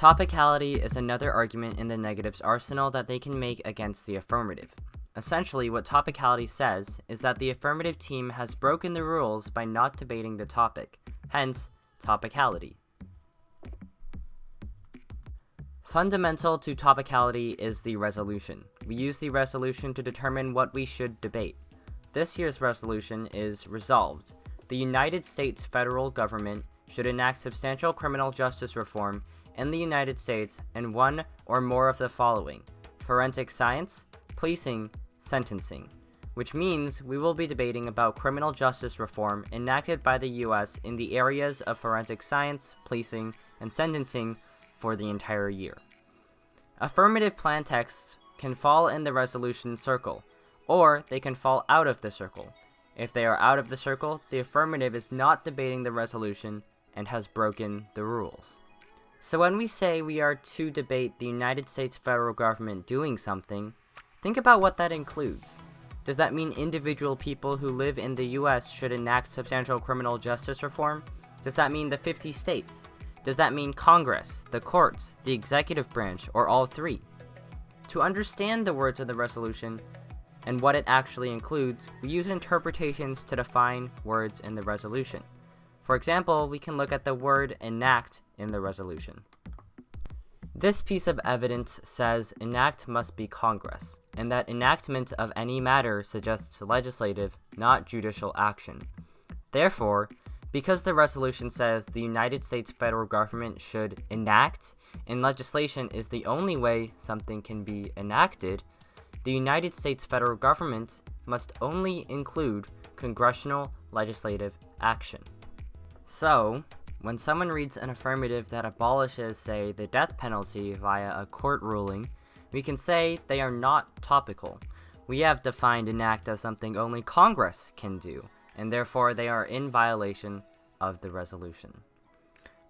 Topicality is another argument in the negative's arsenal that they can make against the affirmative. Essentially, what topicality says is that the affirmative team has broken the rules by not debating the topic, hence, topicality. Fundamental to topicality is the resolution. We use the resolution to determine what we should debate. This year's resolution is resolved. The United States federal government should enact substantial criminal justice reform in the United States in one or more of the following: forensic science, policing, sentencing, which means we will be debating about criminal justice reform enacted by the US in the areas of forensic science, policing, and sentencing for the entire year. Affirmative plan texts can fall in the resolution circle, or they can fall out of the circle. If they are out of the circle, the affirmative is not debating the resolution and has broken the rules. So when we say we are to debate the United States federal government doing something, think about what that includes. Does that mean individual people who live in the US should enact substantial criminal justice reform? Does that mean the 50 states? Does that mean Congress, the courts, the executive branch, or all three? To understand the words of the resolution and what it actually includes, we use interpretations to define words in the resolution. For example, we can look at the word enact in the resolution. This piece of evidence says enact must be Congress, and that enactment of any matter suggests legislative, not judicial action. Therefore, because the resolution says the United States federal government should enact, and legislation is the only way something can be enacted, the United States federal government must only include congressional legislative action. So, when someone reads an affirmative that abolishes, say, the death penalty via a court ruling, we can say they are not topical. We have defined enact as something only Congress can do, and therefore they are in violation of the resolution.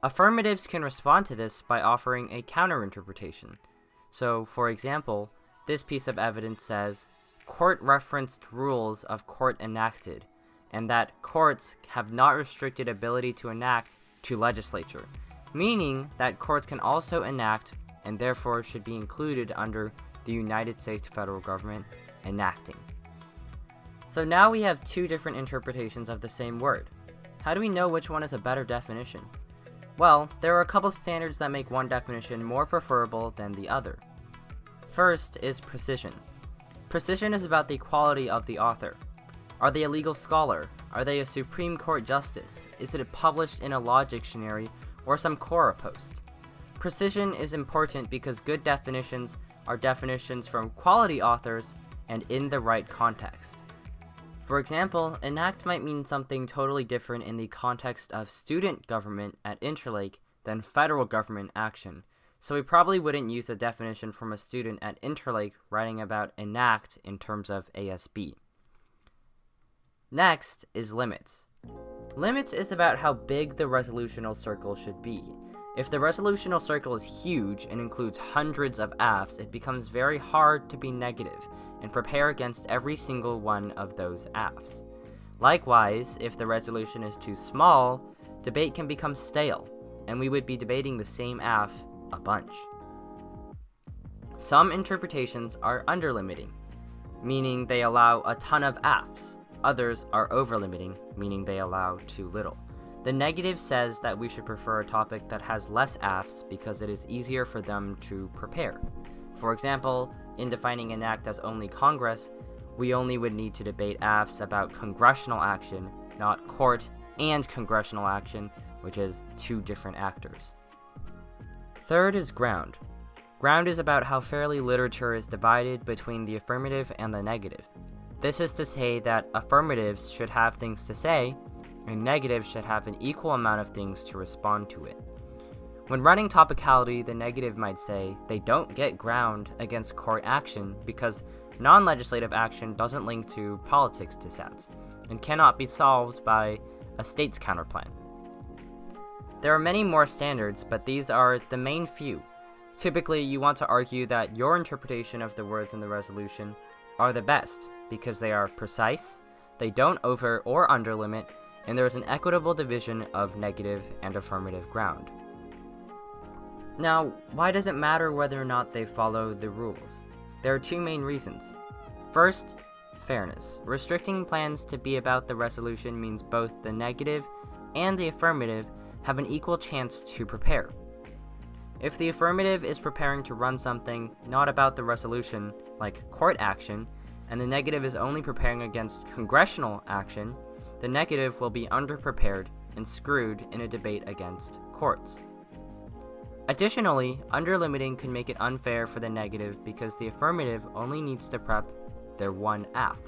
Affirmatives can respond to this by offering a counter-interpretation. So, for example, this piece of evidence says, court-referenced rules of court enacted, and that courts have not restricted ability to enact to legislature, meaning that courts can also enact and therefore should be included under the United States federal government enacting. So now we have two different interpretations of the same word. How do we know which one is a better definition? Well, there are a couple standards that make one definition more preferable than the other. First is precision. Precision is about the quality of the author. Are they a legal scholar? Are they a Supreme Court justice? Is it published in a law dictionary or some Quora post? Precision is important because good definitions are definitions from quality authors and in the right context. For example, enact might mean something totally different in the context of student government at Interlake than federal government action, so we probably wouldn't use a definition from a student at Interlake writing about enact in terms of ASB. Next is limits. Limits is about how big the resolutional circle should be. If the resolutional circle is huge and includes hundreds of Fs, it becomes very hard to be negative and prepare against every single one of those Fs. Likewise, if the resolution is too small, debate can become stale, and we would be debating the same F a bunch. Some interpretations are underlimiting, meaning they allow a ton of Fs. Others are overlimiting, meaning they allow too little. The negative says that we should prefer a topic that has less Fs because it is easier for them to prepare. For example, in defining enact as only Congress, we only would need to debate Fs about congressional action, not court and congressional action, which is two different actors. Third is ground. Ground is about how fairly literature is divided between the affirmative and the negative. This is to say that affirmatives should have things to say, and negatives should have an equal amount of things to respond to it. When running topicality, the negative might say they don't get ground against court action because non-legislative action doesn't link to politics dissents and cannot be solved by a state's counterplan. There are many more standards, but these are the main few. Typically, you want to argue that your interpretation of the words in the resolution are the best because they are precise, they don't over or underlimit, and there is an equitable division of negative and affirmative ground. Now, why does it matter whether or not they follow the rules? There are two main reasons. First, fairness. Restricting plans to be about the resolution means both the negative and the affirmative have an equal chance to prepare. If the affirmative is preparing to run something not about the resolution, like court action, and the negative is only preparing against congressional action, the negative will be underprepared and screwed in a debate against courts. Additionally, underlimiting can make it unfair for the negative because the affirmative only needs to prep their one AF,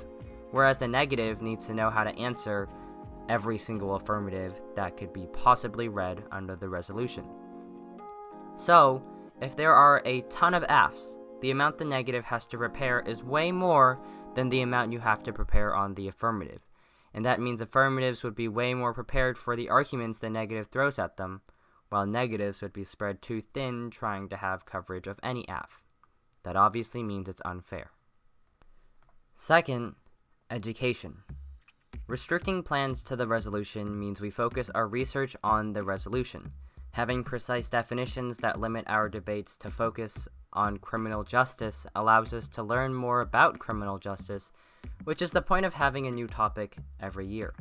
whereas the negative needs to know how to answer every single affirmative that could be possibly read under the resolution. So, if there are a ton of AFs, the amount the negative has to prepare is way more than the amount you have to prepare on the affirmative, and that means affirmatives would be way more prepared for the arguments the negative throws at them, while negatives would be spread too thin trying to have coverage of any AF. That obviously means it's unfair. Second, education. Restricting plans to the resolution means we focus our research on the resolution. Having precise definitions that limit our debates to focus on criminal justice allows us to learn more about criminal justice, which is the point of having a new topic every year.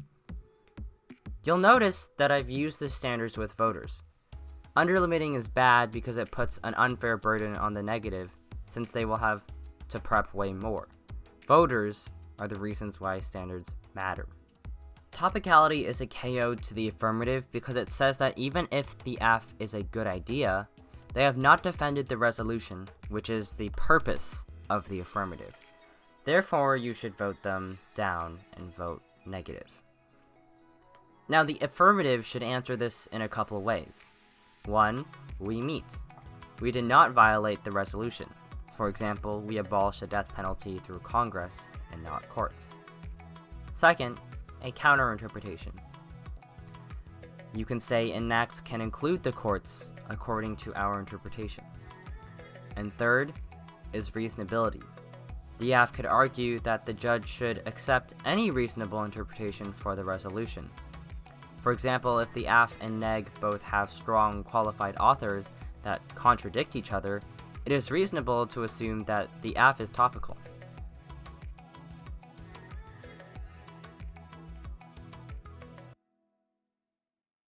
You'll notice that I've used the standards with voters. Underlimiting is bad because it puts an unfair burden on the negative, since they will have to prep way more. Voters are the reasons why standards matter. Topicality is a KO to the affirmative because it says that even if the AF is a good idea, they have not defended the resolution, which is the purpose of the affirmative. Therefore, you should vote them down and vote negative. Now, the affirmative should answer this in a couple of ways. 1. We meet. We did not violate the resolution. For example, we abolished the death penalty through Congress and not courts. Second, a counter-interpretation. You can say enact can include the courts according to our interpretation. And third is reasonability. The AF could argue that the judge should accept any reasonable interpretation for the resolution. For example, if the AF and neg both have strong qualified authors that contradict each other, it is reasonable to assume that the AF is topical.